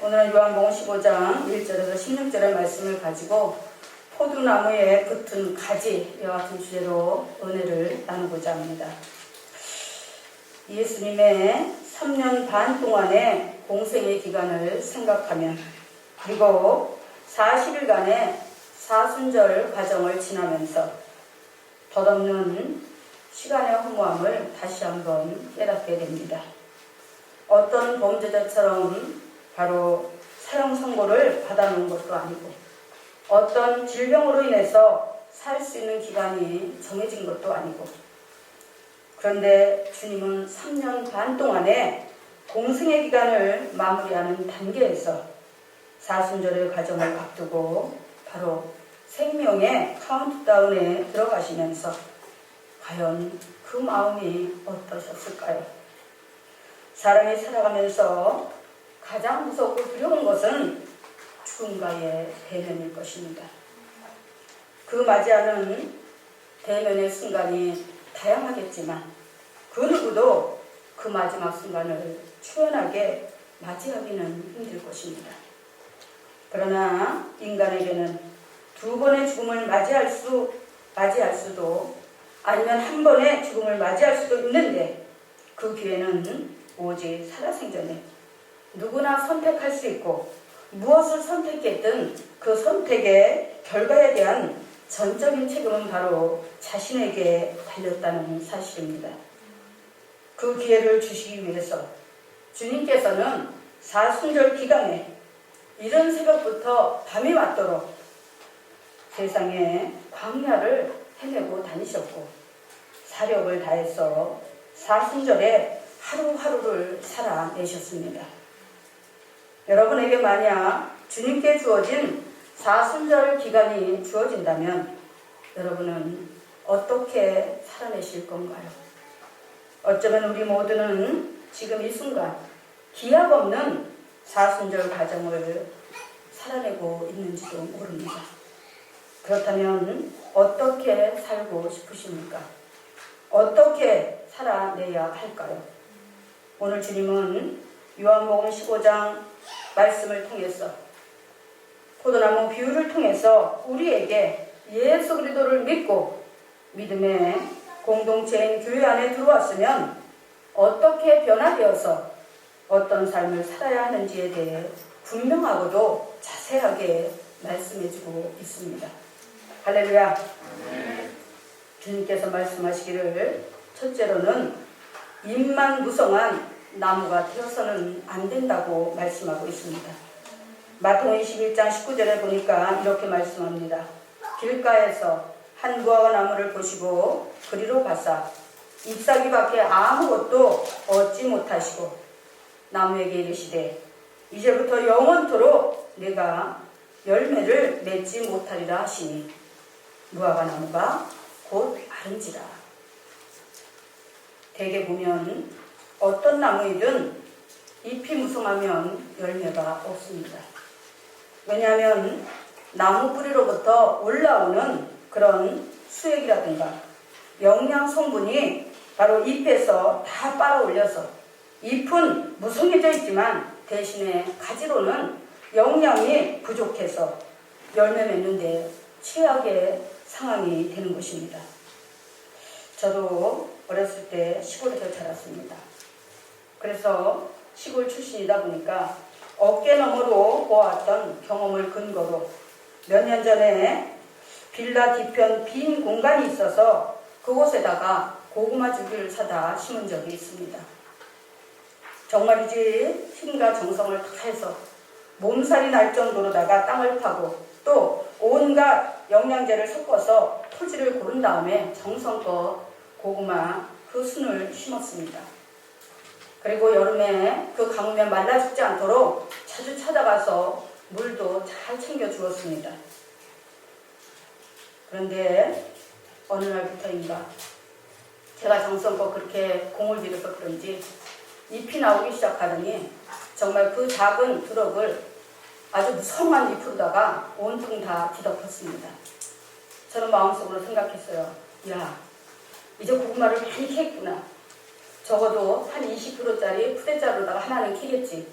오늘은 요한복음 15장 1절에서 16절의 말씀을 가지고 포도나무에 붙은 가지와 같은 주제로 은혜를 나누고자 합니다. 예수님의 3년 반 동안의 공생의 기간을 생각하면, 그리고 40일간의 사순절 과정을 지나면서 덧없는 시간의 허무함을 다시 한번 깨닫게 됩니다. 어떤 범죄자처럼 바로 사형 선고를 받아놓은 것도 아니고, 어떤 질병으로 인해서 살 수 있는 기간이 정해진 것도 아니고, 그런데 주님은 3년 반 동안의 공생의 기간을 마무리하는 단계에서 사순절의 과정을 앞두고 바로 생명의 카운트다운에 들어가시면서 과연 그 마음이 어떠셨을까요? 사람이 살아가면서 가장 무섭고 두려운 것은 죽음과의 대면일 것입니다. 그 맞이하는 대면의 순간이 다양하겠지만 그 누구도 그 마지막 순간을 초연하게 맞이하기는 힘들 것입니다. 그러나 인간에게는 두 번의 죽음을 맞이할 수도, 아니면 한 번의 죽음을 맞이할 수도 있는데, 그 기회는 오직 살아생전에 누구나 선택할 수 있고, 무엇을 선택했든 그 선택의 결과에 대한 전적인 책임은 바로 자신에게 달렸다는 사실입니다. 그 기회를 주시기 위해서 주님께서는 사순절 기간에 이른 새벽부터 밤이 맞도록 세상에 광야를 헤매고 다니셨고, 사력을 다해서 사순절에 하루하루를 살아내셨습니다. 여러분에게 만약 주님께 주어진 사순절 기간이 주어진다면 여러분은 어떻게 살아내실 건가요? 어쩌면 우리 모두는 지금 이 순간 기약 없는 사순절 과정을 살아내고 있는지도 모릅니다. 그렇다면 어떻게 살고 싶으십니까? 어떻게 살아내야 할까요? 오늘 주님은 요한복음 15장 말씀을 통해서, 포도나무 비유를 통해서 우리에게 예수 그리스도를 믿고 믿음의 공동체인 교회 안에 들어왔으면 어떻게 변화되어서 어떤 삶을 살아야 하는지에 대해 분명하고도 자세하게 말씀해주고 있습니다. 할렐루야. 주님께서 말씀하시기를, 첫째로는 잎만 무성한 나무가 되어서는 안 된다고 말씀하고 있습니다. 마태복음 21장 19절에 보니까 이렇게 말씀합니다. 길가에서 한 무화과 나무를 보시고 그리로 가사 잎사귀밖에 아무것도 얻지 못하시고 나무에게 이르시되 이제부터 영원토록 내가 열매를 맺지 못하리라 하시니 무화과 나무가 곧 마른지라. 대개 보면 어떤 나무이든 잎이 무성하면 열매가 없습니다. 왜냐하면 나무 뿌리로부터 올라오는 그런 수액이라든가 영양 성분이 바로 잎에서 다 빨아올려서 잎은 무성해져 있지만 대신에 가지로는 영양이 부족해서 열매 맺는데 최악의 상황이 되는 것입니다. 저도 어렸을 때 시골에서 자랐습니다. 그래서 시골 출신이다 보니까 어깨 너머로 보았던 경험을 근거로 몇 년 전에 빌라 뒤편 빈 공간이 있어서 그곳에다가 고구마 줄기를 사다 심은 적이 있습니다. 정말이지 힘과 정성을 다해서 몸살이 날 정도로다가 땅을 파고 또 온갖 영양제를 섞어서 토지를 고른 다음에 정성껏 고구마 그 순을 심었습니다. 그리고 여름에 그 가뭄에 말라 죽지 않도록 자주 찾아가서 물도 잘 챙겨 주었습니다. 그런데 어느 날부터인가 제가 정성껏 그렇게 공을 들여서 그런지 잎이 나오기 시작하더니 정말 그 작은 두럭을 아주 무성한 잎으로다가 온통 다 뒤덮었습니다. 저는 마음속으로 생각했어요. 야, 이제 고구마를 많이 캤구나. 적어도 한 20kg짜리 푸대자루다가 하나는 키겠지.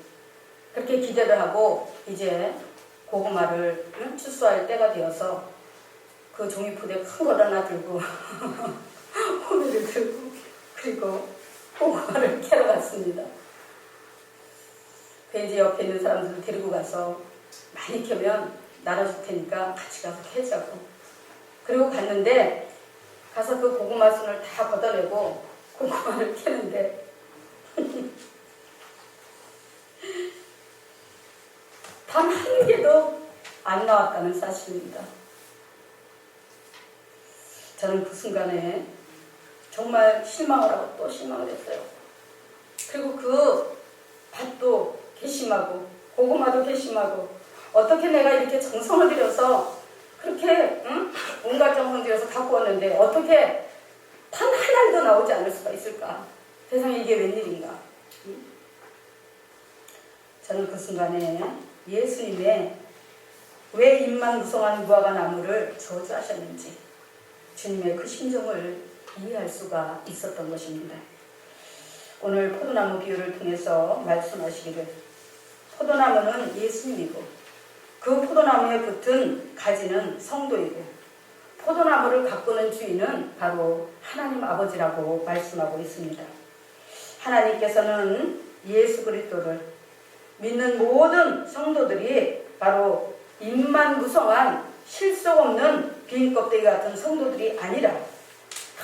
그렇게 기대를 하고 이제 고구마를 추수할 때가 되어서 그 종이포대 큰 걸 하나 들고 호미를 들고 그리고 고구마를 캐러 갔습니다. 그 이제 옆에 있는 사람들을 데리고 가서 많이 캐면 나눠줄 테니까 같이 가서 캐자고. 그리고 갔는데 가서 그 고구마 순을 다 걷어내고 고구마를 캐는데 단 한 개도 안 나왔다는 사실입니다. 저는 그 순간에 정말 실망을 하고 또 실망을 했어요. 그리고 그 밭도 괘씸하고 고구마도 괘씸하고 어떻게 내가 이렇게 정성을 들여서 그렇게 온갖 정성 들여서 갖고 왔는데 어떻게 단 하나도 나오지 않을 수가 있을까? 세상에 이게 웬일인가? 저는 그 순간에 예수님의 왜 입만 무성한 무화과 나무를 저주하셨는지 주님의 그 심정을 이해할 수가 있었던 것입니다. 오늘 포도나무 비유를 통해서 말씀하시기를 포도나무는 예수님이고 그 포도나무에 붙은 가지는 성도이고 포도나무를 가꾸는 주인은 바로 하나님 아버지라고 말씀하고 있습니다. 하나님께서는 예수 그리스도를 믿는 모든 성도들이 바로 입만 무성한 실속 없는 빈 껍데기 같은 성도들이 아니라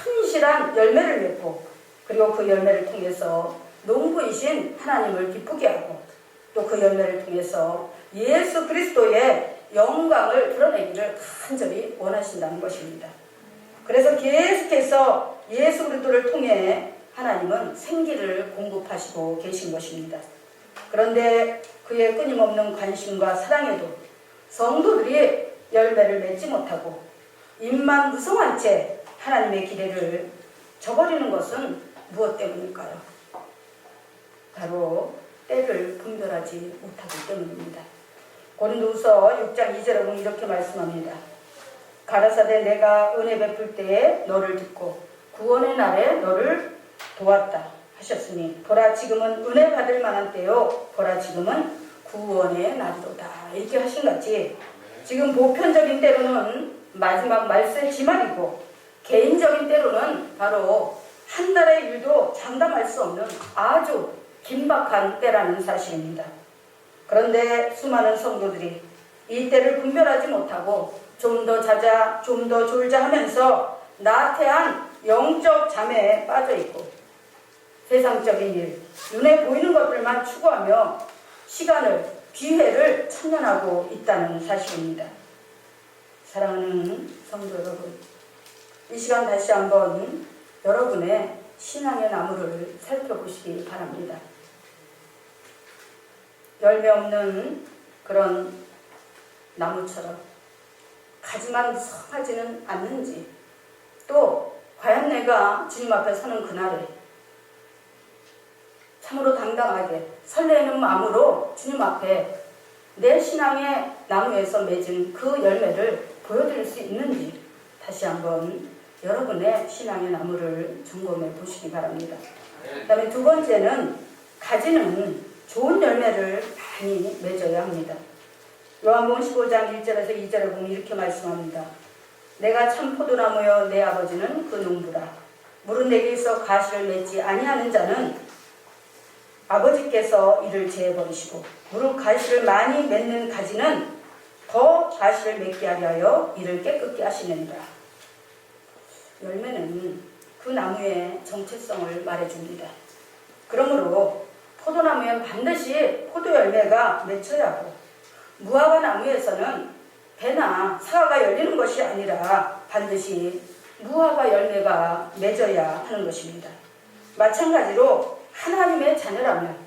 튼실한 열매를 맺고 그리고 그 열매를 통해서 농부이신 하나님을 기쁘게 하고 또 그 열매를 통해서 예수 그리스도의 영광을 드러내기를 간절히 원하신다는 것입니다. 그래서 계속해서 예수 그리스도를 통해 하나님은 생기를 공급하시고 계신 것입니다. 그런데 그의 끊임없는 관심과 사랑에도 성도들이 열매를 맺지 못하고 입만 무성한 채 하나님의 기대를 저버리는 것은 무엇 때문일까요? 바로 때를 분별하지 못하기 때문입니다. 고린도후서 6장 2절에 보면 이렇게 말씀합니다. 가라사대 내가 은혜 베풀 때에 너를 듣고 구원의 날에 너를 도왔다 하셨으니 보라 지금은 은혜 받을 만한 때요 보라 지금은 구원의 날이로다 이렇게 하신 같이 지금 보편적인 때로는 마지막 말세 지말이고 개인적인 때로는 바로 한 달의 일도 장담할 수 없는 아주 긴박한 때라는 사실입니다. 그런데 수많은 성도들이 이 때를 분별하지 못하고 좀 더 자자, 좀 더 졸자 하면서 나태한 영적 잠에 빠져있고 세상적인 일, 눈에 보이는 것들만 추구하며 시간을, 기회를 참여하고 있다는 사실입니다. 사랑하는 성도 여러분, 이 시간 다시 한번 여러분의 신앙의 나무를 살펴보시기 바랍니다. 열매 없는 그런 나무처럼 가지만 무성하지는 않는지 또 과연 내가 주님 앞에 서는 그날에 참으로 당당하게 설레는 마음으로 주님 앞에 내 신앙의 나무에서 맺은 그 열매를 보여드릴 수 있는지 다시 한번 여러분의 신앙의 나무를 점검해 보시기 바랍니다. 그 다음에 두 번째는 가지는 좋은 열매를 많이 맺어야 합니다. 요한복음 15장 1절에서 2절에 보면 이렇게 말씀합니다. 내가 참 포도나무여 내 아버지는 그 농부라. 물은 내게 있어 가시를 맺지 아니하는 자는 아버지께서 이를 제해버리시고 무릇 가시를 많이 맺는 가지는 더 가시를 맺게 하려 이를 깨끗게 하시느니라. 열매는 그 나무의 정체성을 말해줍니다. 그러므로 포도나무엔 반드시 포도 열매가 맺혀야 하고 무화과 나무에서는 배나 사과가 열리는 것이 아니라 반드시 무화과 열매가 맺어야 하는 것입니다. 마찬가지로 하나님의 자녀라면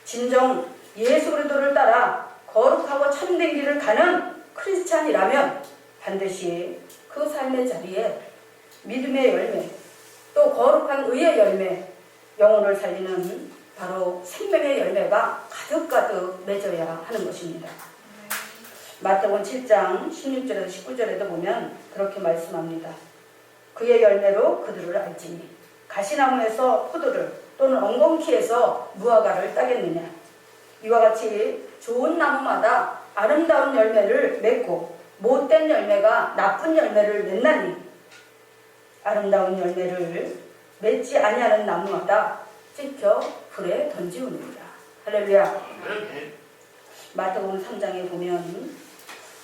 진정 예수 그리스도를 따라 거룩하고 참된 길을 가는 크리스찬이라면 반드시 그 삶의 자리에 믿음의 열매 또 거룩한 의의 열매 영혼을 살리는 바로 생명의 열매가 가득가득 맺어야 하는 것입니다. 마태복음 7장 16절에서 19절에도 보면 그렇게 말씀합니다. 그의 열매로 그들을 알지니 가시나무에서 포도를 또는 엉겅퀴에서 무화과를 따겠느냐. 이와 같이 좋은 나무마다 아름다운 열매를 맺고 못된 열매가 나쁜 열매를 맺나니 아름다운 열매를 맺지 아니하는 나무마다 찢겨 불에 던지우느니라. 할렐루야. 마태복음 3장에 보면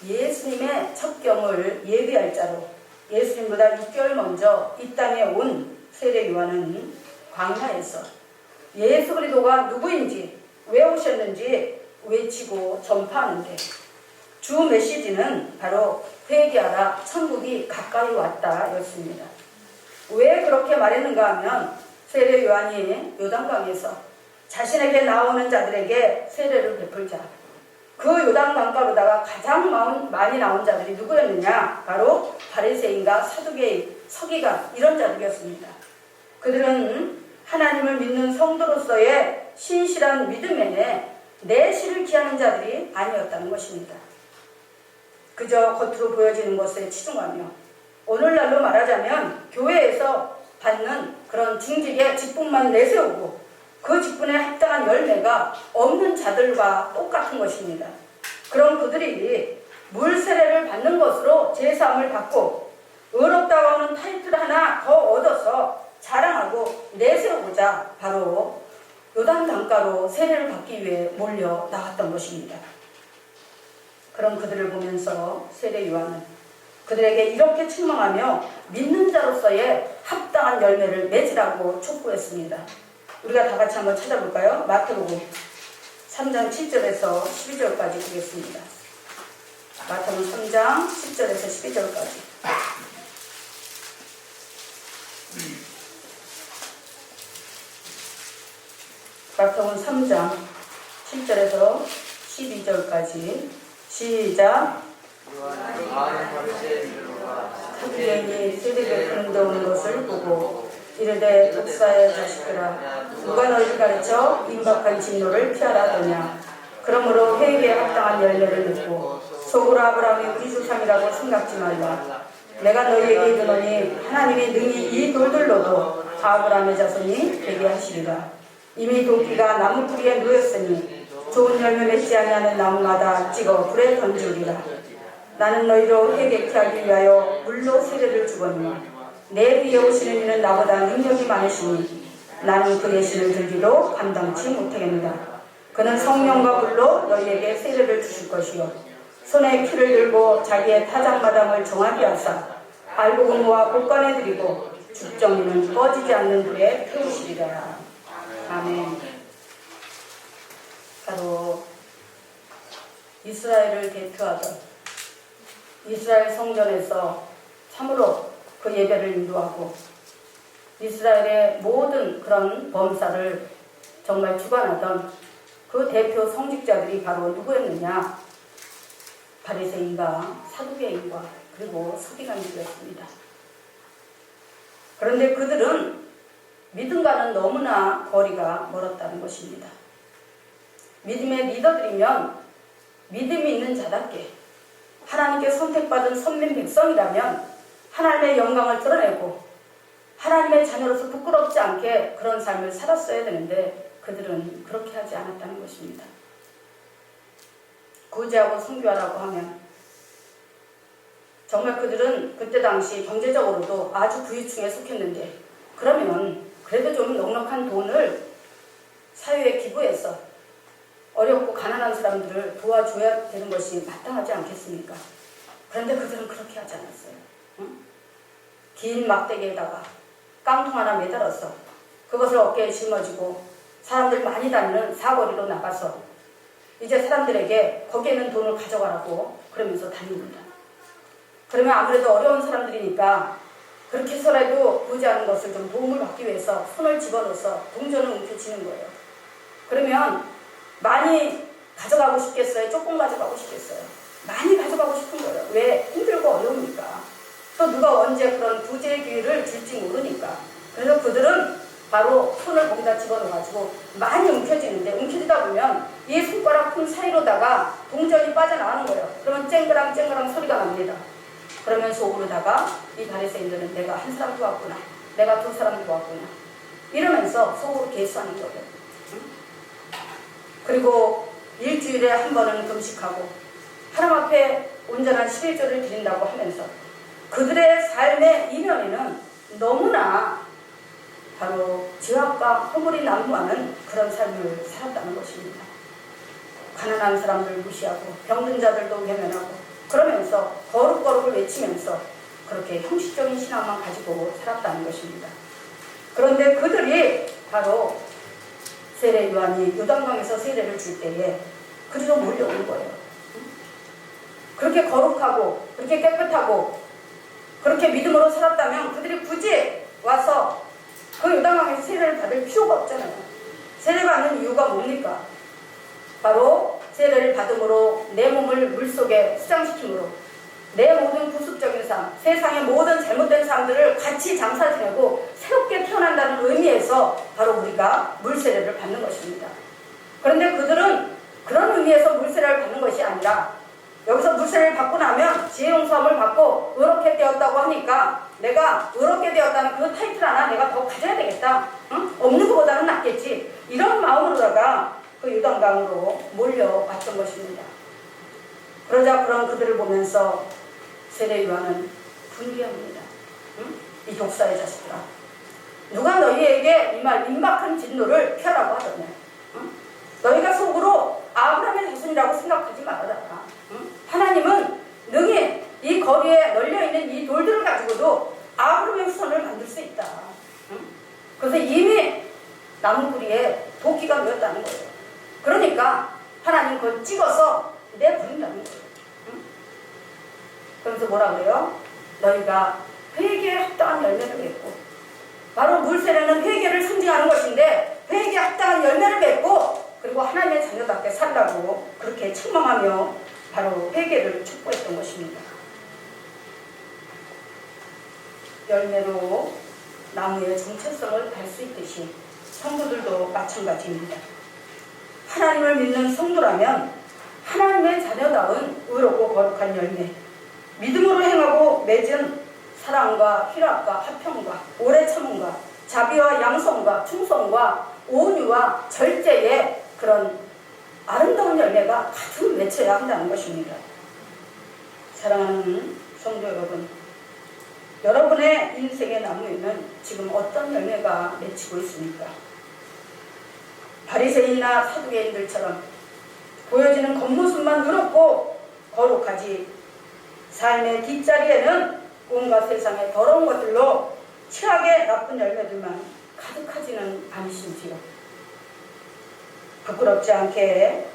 예수님의 첫 경을 예비할 자로 예수님보다 6개월 먼저 이 땅에 온 세례 요한은 광야에서 예수 그리스도가 누구인지 왜 오셨는지 외치고 전파하는데 주 메시지는 바로 회개하라 천국이 가까이 왔다 였습니다. 왜 그렇게 말했는가 하면 세례 요한이 요단강에서 자신에게 나오는 자들에게 세례를 베풀자. 그 요단 강가로다가 가장 많이 나온 자들이 누구였느냐? 바로 바리새인과 사두개인, 서기관 이런 자들이었습니다. 그들은 하나님을 믿는 성도로서의 신실한 믿음에 내실을 기하는 자들이 아니었다는 것입니다. 그저 겉으로 보여지는 것에 치중하며 오늘날로 말하자면 교회에서 받는 그런 징직의 직분만 내세우고 그 직분에 합당한 열매가 없는 자들과 똑같은 것입니다. 그런 그들이 물세례를 받는 것으로 제사함을 받고 의롭다고 하는 타이틀 하나 더 얻어서 자랑하고 내세우고자 바로 요단 강가로 세례를 받기 위해 몰려 나왔던 것입니다. 그런 그들을 보면서 세례 요한은 그들에게 이렇게 책망하며 믿는 자로서의 합당한 열매를 맺으라고 촉구했습니다. 우리가 다 같이 한번 찾아볼까요? 마태복음 3장 7절에서 12절까지 보겠습니다. 마태복음 3장 10절에서 12절까지. 마태복음 3장 7절에서 12절까지 시작. 사두개인이 세례를 베푸는데 오는 것을 보고 이르되 독사의 자식들아 누가 너희를 가르쳐 임박한 진노를 피하라 하더냐. 그러므로 회개에 합당한 열매를 맺고 속으로 아브라함이 우리 조상이라고 생각지 말라. 내가 너희에게 이르노니 하나님이 능히 이 돌들로도 아브라함의 자손이 되게 하시리라. 이미 도끼가 나무 뿌리에 놓였으니 좋은 열매 맺지 아니하는 나무마다 찍어 불에 던지우리라. 나는 너희로 회개케 하기 위하여 물로 세례를 주거니와 내 위에 오시는 이는 나보다 능력이 많으시니 나는 그의 신을 들기도 감당치 못하겠느라. 그는 성령과 불로 너희에게 세례를 주실 것이요 손에 키를 들고 자기의 타작마당을 정하게 하사 알곡은무와 곡간에 드리고 죽정이는 꺼지지 않는 불에 태우시리라. 아멘. 바로 이스라엘을 대표하던 이스라엘 성전에서 참으로 그 예배를 인도하고 이스라엘의 모든 그런 범사를 정말 주관하던 그 대표 성직자들이 바로 누구였느냐? 바리새인과 사두개인과 그리고 서기관들이었습니다. 그런데 그들은 믿음과는 너무나 거리가 멀었다는 것입니다. 믿음의 리더들이면 믿음이 있는 자답게 하나님께 선택받은 선민 백성이라면 하나님의 영광을 드러내고 하나님의 자녀로서 부끄럽지 않게 그런 삶을 살았어야 되는데 그들은 그렇게 하지 않았다는 것입니다. 구제하고 선교하라고 하면 정말 그들은 그때 당시 경제적으로도 아주 부유층에 속했는데 그러면 그래도 좀 넉넉한 돈을 사회에 기부해서 어렵고 가난한 사람들을 도와줘야 되는 것이 마땅하지 않겠습니까? 그런데 그들은 그렇게 하지 않았어요. 응? 긴 막대기에다가 깡통 하나 매달아서 그것을 어깨에 짊어지고 사람들 많이 다니는 사거리로 나가서 이제 사람들에게 거기에 있는 돈을 가져가라고 그러면서 다닙니다. 그러면 아무래도 어려운 사람들이니까 그렇게 해서라도 보지 않은 것을 좀 도움을 받기 위해서 손을 집어넣어서 동전을 움켜쥐는 거예요. 그러면 많이 가져가고 싶겠어요? 조금 가져가고 싶겠어요? 많이 가져가고 싶은 거예요. 왜? 힘들고 어려우니까. 또 누가 언제 그런 구제의 기회를 줄지 모르니까. 그래서 그들은 바로 손을 거기다 집어넣어가지고 많이 움켜쥐는데 움켜쥐다 보면 이 손가락 품 사이로다가 동전이 빠져나가는 거예요. 그러면 쨍그랑 쨍그랑 소리가 납니다. 그러면 속으로다가 이 바리새인들은 내가 한 사람 도왔구나. 내가 두 사람 도왔구나. 이러면서 속으로 개수하는 거예요. 그리고 일주일에 한 번은 금식하고 하나님 앞에 온전한 11조를 드린다고 하면서 그들의 삶의 이면에는 너무나 바로 죄악과 허물이 난무하는 그런 삶을 살았다는 것입니다. 가난한 사람들 무시하고 병든 자들도 외면하고 그러면서 거룩거룩을 외치면서 그렇게 형식적인 신앙만 가지고 살았다는 것입니다. 그런데 그들이 바로 세례 요한이 요단강에서 세례를 줄 때에 그리로 몰려온 거예요. 그렇게 거룩하고 그렇게 깨끗하고 그렇게 믿음으로 살았다면 그들이 굳이 와서 그 요단강에서 세례를 받을 필요가 없잖아요. 세례받는 이유가 뭡니까? 바로 세례를 받음으로 내 몸을 물속에 수장시킴으로 내 모든 구습적인 삶, 세상의 모든 잘못된 삶들을 같이 장사 지내고 새롭게 태어난다는 의미에서 바로 우리가 물세례를 받는 것입니다. 그런데 그들은 그런 의미에서 물세례를 받는 것이 아니라 여기서 물세례를 받고 나면 지혜 용서함을 받고 의롭게 되었다고 하니까 내가 의롭게 되었다는 그 타이틀 하나 내가 더 가져야 되겠다. 응? 없는 것보다는 낫겠지. 이런 마음으로다가 그 요단강으로 몰려왔던 것입니다. 그러자 그런 그들을 보면서 세례 요한은 분개합니다. 응? 이 독사의 자식들아, 누가 너희에게 이 말 임박한 진노를 펴라고 하더냐. 응? 너희가 속으로 아브라함의 자손이라고 생각하지 말아라. 응? 하나님은 능히 이 거리에 널려있는 이 돌들을 가지고도 아브라함의 후손을 만들 수 있다. 응? 그래서 이미 나무 뿌리에 도끼가 놓였다는 거예요. 그러니까 하나님 그걸 찍어서 내버린다는 거예요. 응? 그래서 뭐라 그래요? 너희가 회개에 합당한 열매를 맺고, 바로 물세례는 회개를 상징하는 것인데 회개에 합당한 열매를 맺고 그리고 하나님의 자녀답게 살라고 그렇게 책망하며 바로 회개를 촉구했던 것입니다. 열매로 나무의 정체성을 알 수 있듯이 성도들도 마찬가지입니다. 하나님을 믿는 성도라면 하나님의 자녀다운 의롭고 거룩한 열매, 믿음으로 행하고 맺은 사랑과 희락과 화평과 오래 참음과 자비와 양성과 충성과 온유와 절제의 그런 아름다운 열매가 가득 맺혀야 한다는 것입니다. 사랑하는 성도 여러분, 여러분의 인생의 나무에는 지금 어떤 열매가 맺히고 있습니까? 바리새인이나 사두개인들처럼 보여지는 겉모습만 누렇고 거룩하지 삶의 뒷자리에는 온갖 세상의 더러운 것들로 취하게 나쁜 열매들만 가득하지는 않으신지요. 부끄럽지 않게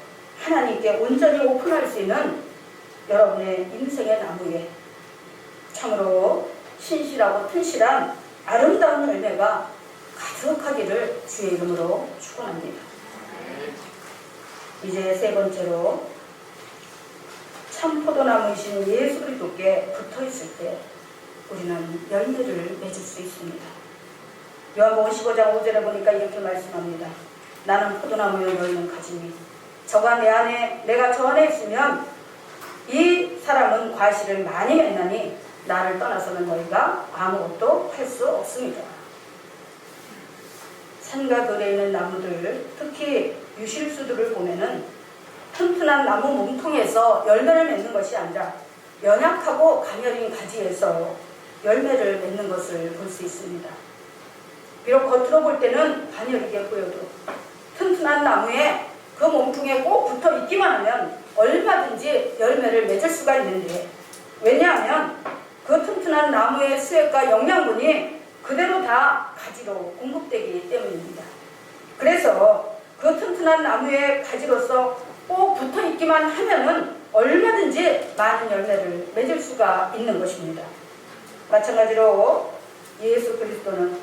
하나님께 온전히 오픈할 수 있는 여러분의 인생의 나무에 참으로 신실하고 튼실한 아름다운 열매가 가득하기를 주의 이름으로 축원합니다. 이제 세 번째로 참 포도나무이신 예수 그리스도께 붙어있을 때 우리는 열매를 맺을 수 있습니다. 요한복음 15장 5절에 보니까 이렇게 말씀합니다. 나는 포도나무요 너희는 가지니 저가 내 안에 내가 저 안에 있으면 이 사람은 과실을 많이 맺나니 나를 떠나서는 너희가 아무것도 할 수 없습니다. 산과 들에 있는 나무들, 특히 유실수들을 보면은 튼튼한 나무 몸통에서 열매를 맺는 것이 아니라 연약하고 가녀린 가지에서 열매를 맺는 것을 볼 수 있습니다. 비록 겉으로 볼 때는 가녀리게 보여도 튼튼한 나무에 그 몸통에 꼭 붙어 있기만 하면 얼마든지 열매를 맺을 수가 있는데, 왜냐하면 그 튼튼한 나무의 수액과 영양분이 그대로 다 가지로 공급되기 때문입니다. 그래서 그 튼튼한 나무의 가지로서 꼭 붙어 있기만 하면은 얼마든지 많은 열매를 맺을 수가 있는 것입니다. 마찬가지로 예수 그리스도는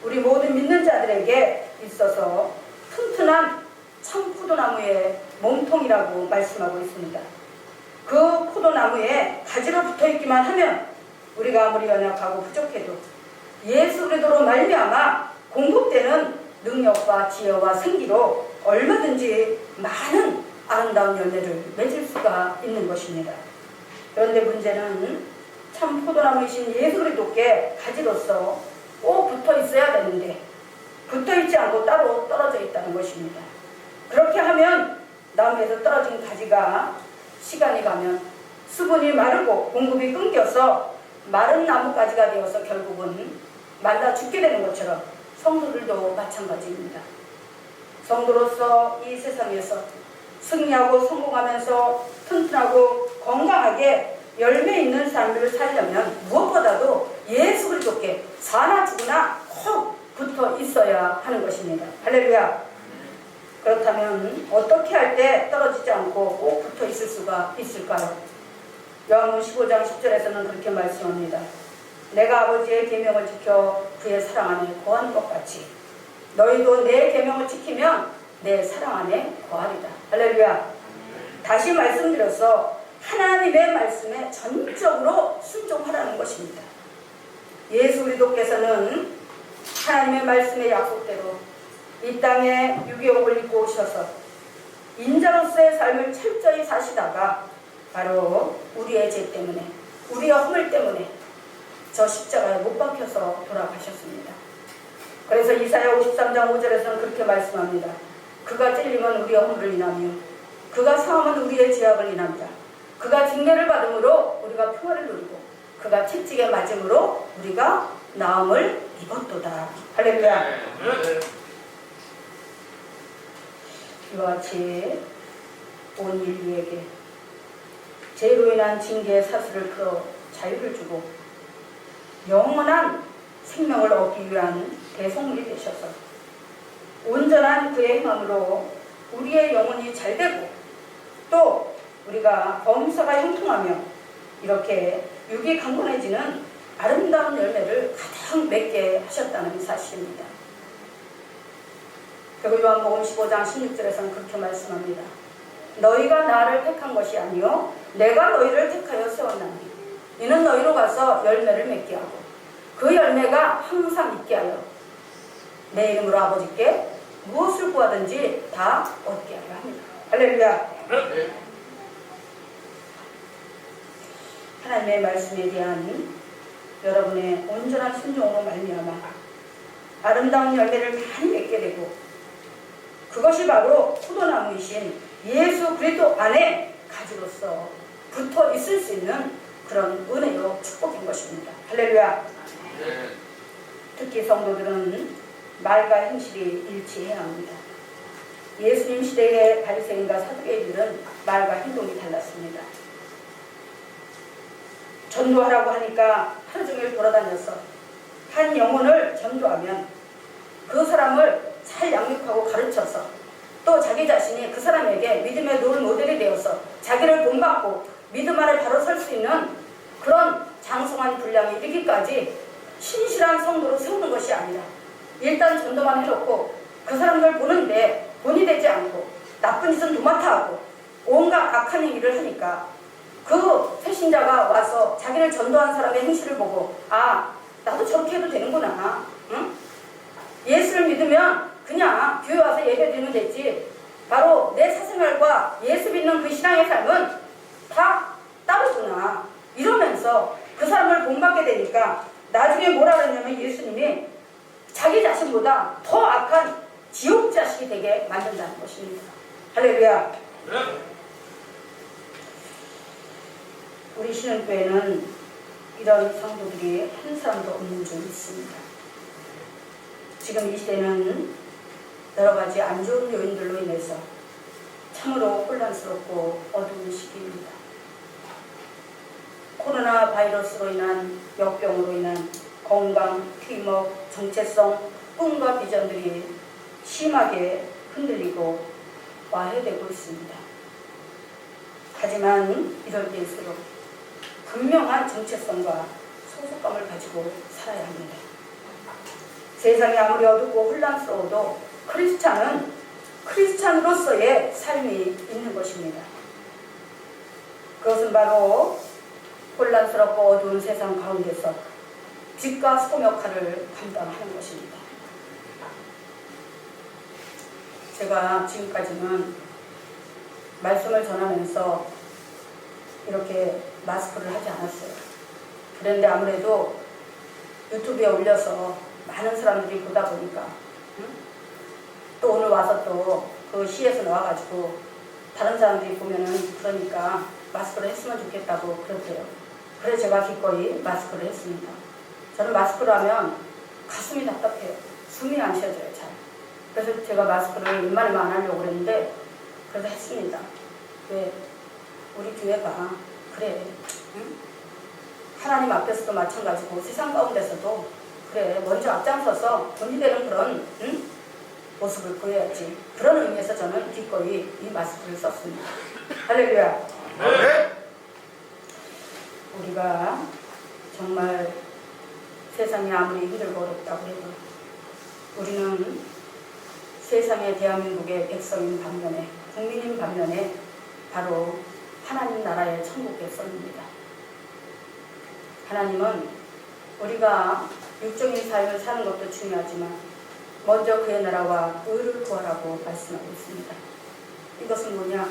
우리 모든 믿는 자들에게 있어서 튼튼한 참 포도나무의 몸통이라고 말씀하고 있습니다. 그 포도나무에 가지로 붙어 있기만 하면 우리가 아무리 연약하고 부족해도 예수 그리스도로 말미암아 공급되는 능력과 지혜와 생기로 얼마든지 많은 아름다운 열매를 맺을 수가 있는 것입니다. 그런데 문제는 참 포도나무이신 예수 그리스도께 가지로서 꼭 붙어 있어야 되는데 붙어 있지 않고 따로 떨어져 있다는 것입니다. 그렇게 하면 나무에서 떨어진 가지가 시간이 가면 수분이 마르고 공급이 끊겨서 마른 나뭇가지가 되어서 결국은 말라 죽게 되는 것처럼 성도들도 마찬가지입니다. 성도로서 이 세상에서 승리하고 성공하면서 튼튼하고 건강하게 열매 있는 삶을 살려면 무엇보다도 예수 그리스도께 사나 죽으나 꼭 붙어 있어야 하는 것입니다. 할렐루야. 그렇다면 어떻게 할 때 떨어지지 않고 꼭 붙어 있을 수가 있을까요? 요한복음 15장 10절에서는 그렇게 말씀합니다. 내가 아버지의 계명을 지켜 그의 사랑 안에 거하는 것 같이 너희도 내 계명을 지키면 내 사랑 안에 거하리라. 할렐루야. 다시 말씀드려서 하나님의 말씀에 전적으로 순종하라는 것입니다. 예수 그리스도께서는 하나님의 말씀의 약속대로 이 땅에 유교옥을 입고 오셔서 인자로서의 삶을 철저히 사시다가 바로 우리의 죄 때문에 우리의 허물 때문에 저 십자가에 못 박혀서 돌아가셨습니다. 그래서 이사야 53장 5절에서는 그렇게 말씀합니다. 그가 찔림은 우리의 허물을 인하며 그가 상함은 우리의 죄악을 인합니다. 그가 징계를 받음으로 우리가 평화를 누리고 그가 채찍에 맞음으로 우리가 나음을 입었도다. 할렐루야. 이와 같이 온 인류에게 죄로 인한 징계의 사슬을 풀어 자유를 주고 영원한 생명을 얻기 위한 대속물이 되셔서 온전한 그의 행함으로 우리의 영혼이 잘되고 또 우리가 범사가 형통하며 이렇게 육이 강건해지는 아름다운 열매를 가득 맺게 하셨다는 사실입니다. 그리고 요한복음 15장 16절에서는 그렇게 말씀합니다. 너희가 나를 택한 것이 아니요 내가 너희를 택하여 세웠나니 이는 너희로 가서 열매를 맺게 하고 그 열매가 항상 있게 하여 내 이름으로 아버지께 무엇을 구하든지 다 얻게 하려 합니다. 할렐루야. 하나님의 말씀에 대한 여러분의 온전한 순종으로 말미암아 아름다운 열매를 많이 맺게 되고 그것이 바로 포도나무이신 예수 그리스도 안에 가지로서 붙어 있을 수 있는 그런 은혜요 축복인 것입니다. 할렐루야. 특히 성도들은 말과 행실이 일치해야 합니다. 예수님 시대의 바리새인과 사두개인들은 말과 행동이 달랐습니다. 전도하라고 하니까 하루 종일 돌아다녀서 한 영혼을 전도하면 그 사람을 잘 양육하고 가르쳐서 또 자기 자신이 그 사람에게 믿음의 롤 모델이 되어서 자기를 본받고 믿음 안에 바로 설 수 있는 그런 장성한 분량이 이르기까지 신실한 성도로 세우는 것이 아니라 일단 전도만 해놓고 그 사람들 보는데 본이 되지 않고 나쁜 짓은 도맡아 하고 온갖 악한 일을 하니까 그 새신자가 와서 자기를 전도한 사람의 행실을 보고 아 나도 저렇게 해도 되는구나. 응? 예수를 믿으면 그냥 교회 와서 예배 드리면 됐지. 바로 내 사생활과 예수 믿는 그 신앙의 삶은 다 따르구나. 이러면서 그 사람을 본받게 되니까 나중에 뭐라 그랬냐면 예수님이 자기 자신보다 더 악한 지옥 자식이 되게 만든다는 것입니다. 할렐루야. 우리 신흥교회는 이런 성도들이 한 사람도 없는 줄 믿습니다. 지금 이 시대는 여러 가지 안 좋은 요인들로 인해서 참으로 혼란스럽고 어두운 시기입니다. 코로나 바이러스로 인한 역병으로 인한 건강, 팀워크, 정체성, 꿈과 비전들이 심하게 흔들리고 와해되고 있습니다. 하지만 이럴 때일수록 분명한 정체성과 소속감을 가지고 살아야 합니다. 세상이 아무리 어둡고 혼란스러워도 크리스찬은 크리스찬으로서의 삶이 있는 것입니다. 그것은 바로 혼란스럽고 어두운 세상 가운데서 빛과 소금 역할을 감당하는 것입니다. 제가 지금까지는 말씀을 전하면서 이렇게 마스크를 하지 않았어요. 그런데 아무래도 유튜브에 올려서 많은 사람들이 보다 보니까 또 오늘 와서 또 그 시에서 나와가지고 다른 사람들이 보면은 그러니까 마스크를 했으면 좋겠다고 그러세요. 그래서 제가 기꺼이 마스크를 했습니다. 저는 마스크를 하면 가슴이 답답해요. 숨이 안 쉬어져요, 잘. 그래서 제가 마스크를 웬만하면 안 하려고 그랬는데 그래서 했습니다. 왜? 우리 교회가 그래. 응? 하나님 앞에서도 마찬가지고 세상 가운데서도 그래. 먼저 앞장서서 본이 되는 그런 모습을 보여야지. 그런 의미에서 저는 기꺼이 이 마스크를 썼습니다. 할렐루야. 네. 우리가 정말 세상이 아무리 힘들고 어렵다고 해도 우리는 세상의 대한민국의 백성인 반면에 국민인 반면에 바로 하나님 나라의 천국 백성입니다. 하나님은 우리가 육적인 삶을 사는 것도 중요하지만 먼저 그의 나라와 의를 구하라고 말씀하고 있습니다. 이것은 뭐냐?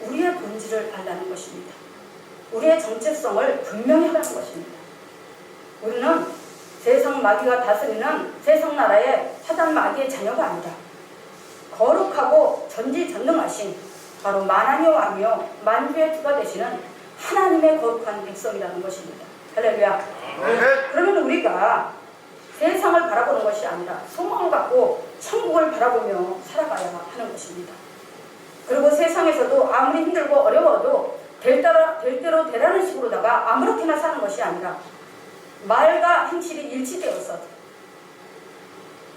우리의 본질을 알라는 것입니다. 우리의 정체성을 분명히 하라는 것입니다. 우리는 세상 마귀가 다스리는 세상 나라의 사단 마귀의 자녀가 아니라 거룩하고 전지전능하신 바로 만왕의 왕이요 만주의 주가 되시는 하나님의 거룩한 백성이라는 것입니다. 할렐루야. 그러면 우리가 세상을 바라보는 것이 아니라 소망을 갖고 천국을 바라보며 살아가야 하는 것입니다. 그리고 세상에서도 아무리 힘들고 어려워도 될 대로 되라는 식으로다가 아무렇게나 사는 것이 아니라 말과 행실이 일치되어서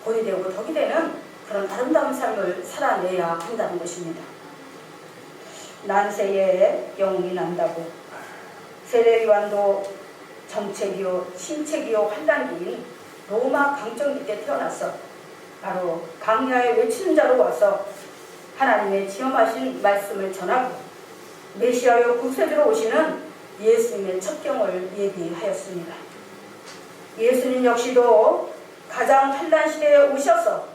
본이 되고 덕이 되는 그런 아름다운 삶을 살아내야 한다는 것입니다. 난세에 영웅이 난다고 세례요한도 정책이요 신책이요 환단기인 로마 강정기 때 태어나서 바로 강야에 외치는 자로 와서 하나님의 지엄하신 말씀을 전하고 메시아요 구세주로 오시는 예수님의 첩경을 예비하였습니다. 예수님 역시도 가장 환난 시대에 오셔서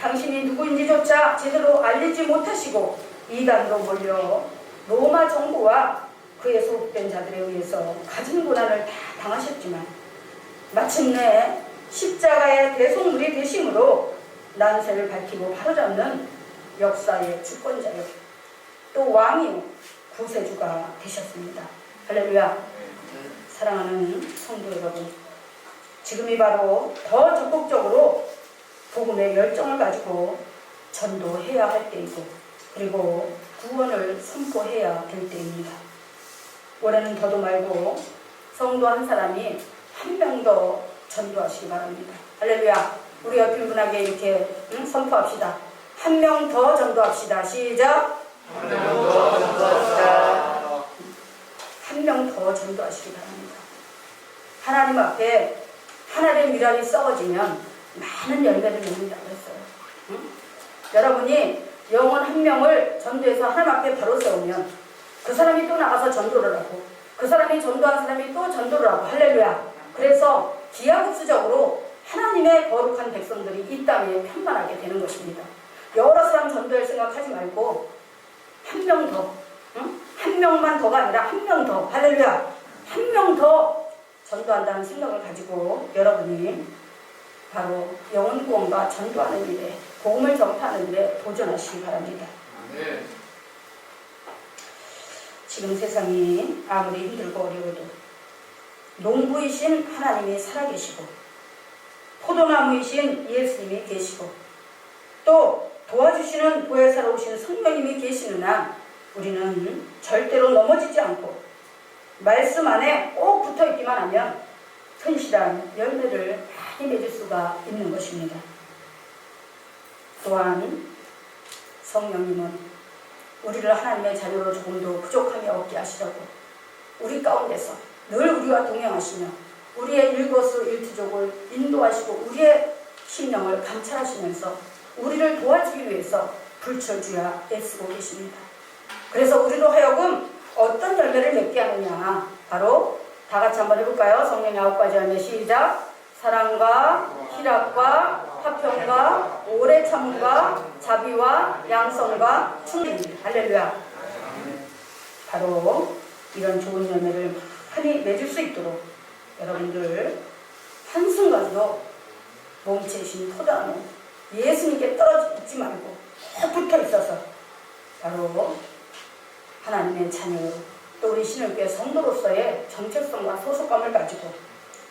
당신이 누구인지조차 제대로 알리지 못하시고 이단으로 몰려 로마 정부와 그의 소속된 자들에 의해서 가진 고난을 다 당하셨지만 마침내 십자가의 대속물이 되심으로 난세를 밝히고 바로잡는 역사의 주권자요 또 왕이요 구세주가 되셨습니다. 할렐루야. 사랑하는 성도 여러분, 지금이 바로 더 적극적으로 복음의 열정을 가지고 전도해야 할 때이고 그리고 구원을 선포해야 될 때입니다. 올해는 더도 말고 성도 한 사람이 한 명 더 전도하시기 바랍니다. 할렐루야. 우리 옆인 분에게 이렇게 선포합시다. 한 명 더 전도합시다. 시작. 한 명 더 전도합시다. 한 명 더 전도하시기 바랍니다. 하나님 앞에 하나의 미랄이 썩어지면 많은 열매를 맺는다고 했어요. 응? 여러분이 영혼 한 명을 전도해서 하나님 앞에 바로 세우면 그 사람이 또 나가서 전도를 하고 그 사람이 전도한 사람이 또 전도를 하고 할렐루야. 그래서 기하급수적으로 하나님의 거룩한 백성들이 이 땅에 편만하게 되는 것입니다. 여러 사람 전도할 생각하지 말고 한 명 더, 응? 한 명만 더가 아니라 한 명 더, 할렐루야, 한 명 더 전도한다는 생각을 가지고 여러분이 바로 영혼 구원과 전도하는 일에 복음을 전파하는 일에 도전하시기 바랍니다. 네. 지금 세상이 아무리 힘들고 어려워도 농부이신 하나님이 살아계시고 포도나무이신 예수님이 계시고 또 도와주시는 보혜사로 오신 성령님이 계시는 한 우리는 절대로 넘어지지 않고 말씀 안에 꼭 붙어있기만 하면 튼실한 열매를 많이 맺을 수가 있는 것입니다. 또한 성령님은 우리를 하나님의 자녀로 조금도 부족함이 없게 하시려고 우리 가운데서 늘 우리와 동행하시며 우리의 일거수일투족을 인도하시고 우리의 심령을 감찰하시면서 우리를 도와주기 위해서 불철주야 애쓰고 계십니다. 그래서 우리로 하여금 어떤 열매를 맺게 하느냐, 바로 다 같이 한번 해볼까요? 성령의 9가지 열매 시작. 사랑과 희락과 화평과 오래 참음과 자비와 양성과 충성. 할렐루야. 바로 이런 좋은 열매를 많이 맺을 수 있도록 여러분들 한순간도 몸체이신 포도나무 예수님께 떨어지지 말고 꼭 붙어 있어서 바로 하나님의 자녀로 또 우리 신을교회 성도로서의 정체성과 소속감을 가지고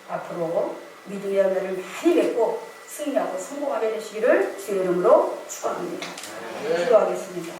앞으로 믿음의 열매를 많이 맺고 승리하고 성공하게 되시기를 주의 이름으로 축원합니다. 기도하겠습니다.